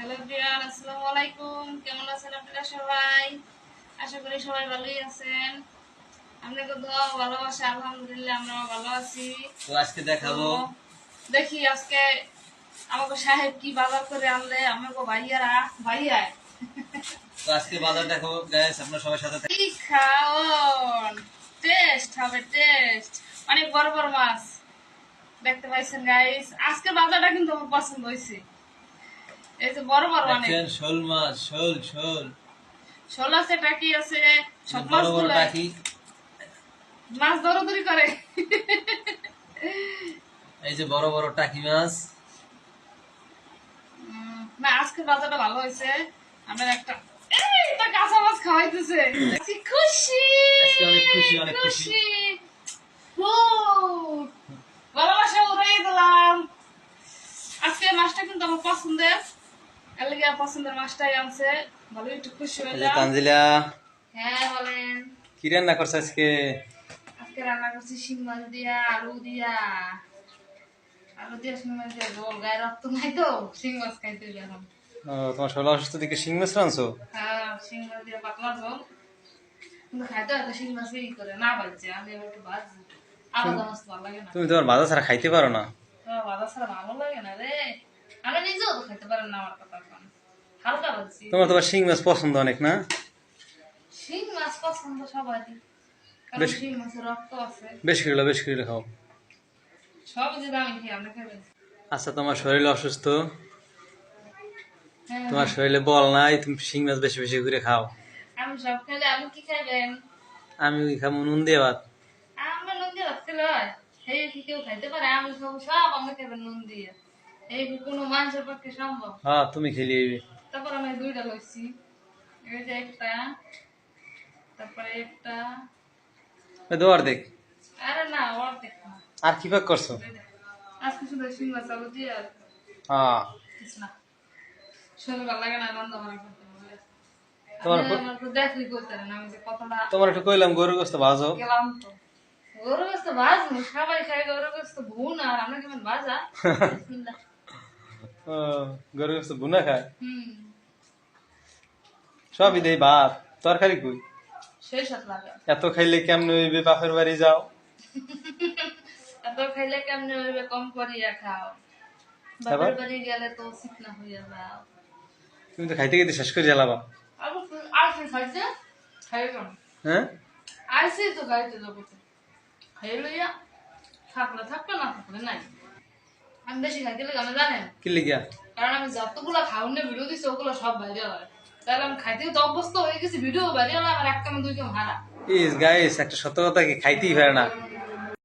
Hello everyone, আসসালামু আলাইকুম। কেমন আছেন আপনারা সবাই? আশা করি সবাই ভালোই আছেন। আপনাকে দোয়া ও ভালোবাসা, আলহামদুলিল্লাহ আমরাও ভালো আছি। তো আজকে দেখাবো। দেখি আজকে আমাকে সাহেব কি বাজার করে আনলে আমাকে ভাইয়া তো আজকে বাজার দেখাবো গাইস, আপনারা সবার সাথে কি খাওন, টেস্ট হবে টেস্ট। অনেক বড় বড় মাছ দেখতে পাইছেন গাইস। আজকের বাজারটা কিন্তু আমার পছন্দ হয়েছে। এই যে বড় বড় অনেক দেখেন শোল মাছ, শোল শোল শোল আছে, টাকি আছে, সব বড় বড় মাছগুলো টাকি। মাছ দৌড়াদৌড়ি করে। এই যে বড় বড় টাকি মাছ। না, আজকের বাজারটা ভালো হয়েছে। আমরা একটা কাঁচা মাছ খাওয়াইতেছে। আজকে খুশি, আজকে অনেক খুশি, অনেক খুশি। ভালোবাসা উড়াই দিলাম। আজকে মাছটা কিন্তু আমার পছন্দের, এলাকা পছন্দের মাছটাই আনছে। ভালো একটু খুশি হইলাম। তানজিলা, হ্যাঁ বলেন। কি রান্না করছে আজকে? আজকে রান্না করছি শিং মাছ দিয়া, আলু দিয়া শিং মাছ দিয়া ঝোল। গায়ে রক্ত নাই তো, শিং মাছ খাইতে হইবে এখন। তোমার শোলা অসুস্থ দিকে শিং মাছ রানছো? হ্যাঁ, শিং মাছ দিয়া পাতলা ঝোল। কিন্তু খাইতে হয়তো শিং মাছ ই করে না বাজছে, আমি এবার একটু বাজি। আলাদা মাছ ভালো লাগে না। তুমি তোমার বাজার ছাড়া খাইতে পারো না? বাজার ছাড়া ভালো লাগে না রে। আমি নিজেও তো খাইতে পারেন না, আমার কথা এখন হালকা বাজছি। তোমার শিং মাছ পছন্দ অনেক না? শিং মাছ পছন্দ সবারই, কারণ শিং মাছের রক্ত আছে। বেশি করে খাও। সব যদি আমি খাই, আপনি খাবেন? আচ্ছা, তোমার শরীর অসুস্থ, হ্যাঁ, তোমার শরীরে বল নাই, তুমি শিং মাছ বেশি বেশি করে খাও। আমি সব খাইলে আপনি কি খাইবেন? আমি খাবো নুন দিয়ে ভাত। আমরা নুন দিয়ে ভাত খেলে হয়? এই কি কেউ খাইতে পারে? আমি খাবো সব, আপনি খাবেন নুন দিয়ে? এই কি কোনো মানুষের পক্ষে সম্ভব? হ্যাঁ, তুমি খেলে তারপর আমি দুইটা লইছি। এই যে একটা, তারপরে একটা। দোয়ার দেখ। আরে না, অর্ধেক না। আর কি পাক করছো? আজকে শুধু শিং মাছ আলু দিয়ে আর হ্যাঁ, কিছু না। শরীর ভালো লাগে না, রান্না বান্না করতে হবে। তোমার আমার তো দেখলি করতেন আমি যে কতটা তোমার একটু কইলাম গরুর গোস্ত ভাজো। গেলাম তো। গরু গোস্ত ভাজবো, সবাই খাই গরু গোস্ত ভুন, আর আমরা কেমন ভাজা। বিসমিল্লাহ। ও, গরুর গোস্ত ভুনা খায়? হুম, সবই দেই, ভাত তরকারি কই? সেই সাথে লাগে। এত খাইলে কেমনে হইবে? বাপের বাড়ি যাও। এত খাইলে কেমনে হইবে? কম করিয়া খাও। তারপর? বাপের বাড়ি গেলে তো চিকনা হইয়া যাও। তুমি তো খাইতে খাইতে শেষ করে জ্বালাবা। আইসি খাইছে, খাইলাম। হ্যাঁ, আইসি তো খাইতে যাবো তো, খাই লইয়া থাকলে থাকলে, না থাকলে নাই। আমি বেশি খাইতে লাগে আমি জানেন, কি লিগা? কারণ আমি যতগুলা খাওয়ানোর ভিডিও দিচ্ছি ওগুলো সব ভাইরাল হয়। তাহলে আমি খাইতে তো অভ্যস্ত হয়ে গেছি, ভিডিও ভাইরাল হয়, আমার এক কামে দুই কাম হারা। ইস গাইস, একটা সত্য কথা কি, খাইতেই পারে না।